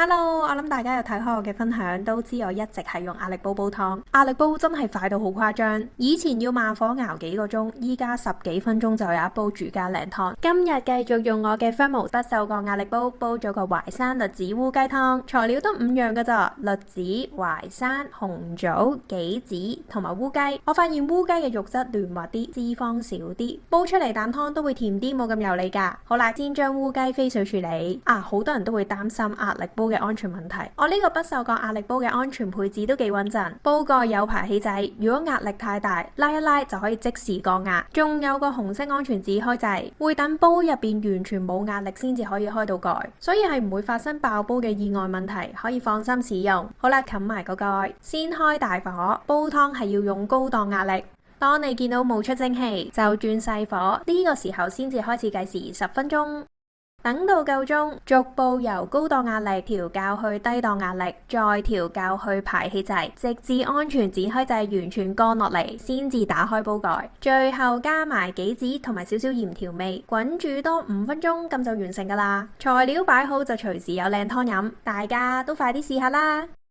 Hello，我諗大家有睇開我嘅分享，都知我一直係用壓力煲煲湯。壓力煲真係快到好誇張，以前要慢火熬幾個鐘，依家10幾分鐘就有一煲住家靚湯。今日繼續用我嘅 Thermos 不鏽鋼壓力煲煲咗個淮山栗子烏雞湯，材料都5樣㗎咋，栗子、淮山、紅棗、杞子同埋烏雞。我發現烏雞嘅肉質嫩滑啲，脂肪少啲，煲出嚟啖湯都會甜啲，冇咁油膩㗎。好啦，先將烏雞飛水處理。好多人都會擔心壓力煲嘅安全問題，我呢個不鏽鋼壓力煲嘅安全配置都幾穩陣。煲蓋有排氣掣，如果壓力太大，拉一拉就可以即時降壓。仲有個紅色安全紙開掣，會等煲入邊完全冇壓力先至可以開到蓋，所以係唔會發生爆煲嘅意外問題，可以放心使用。好啦，冚埋個蓋，先開大火，煲湯係要用高檔壓力。當你見到冒出蒸汽，就轉細火，呢個時候先至開始計時10分鐘。等到夠鐘，逐步由高檔壓力調校去低檔壓力，再調校去排氣掣，直至安全紙開掣完全降落嚟，先至打開煲蓋。最後加埋杞子同埋少少鹽調味，滾煮多5分鐘，咁就完成㗎喇。材料擺好就隨時有靚湯飲，大家都快啲試下啦！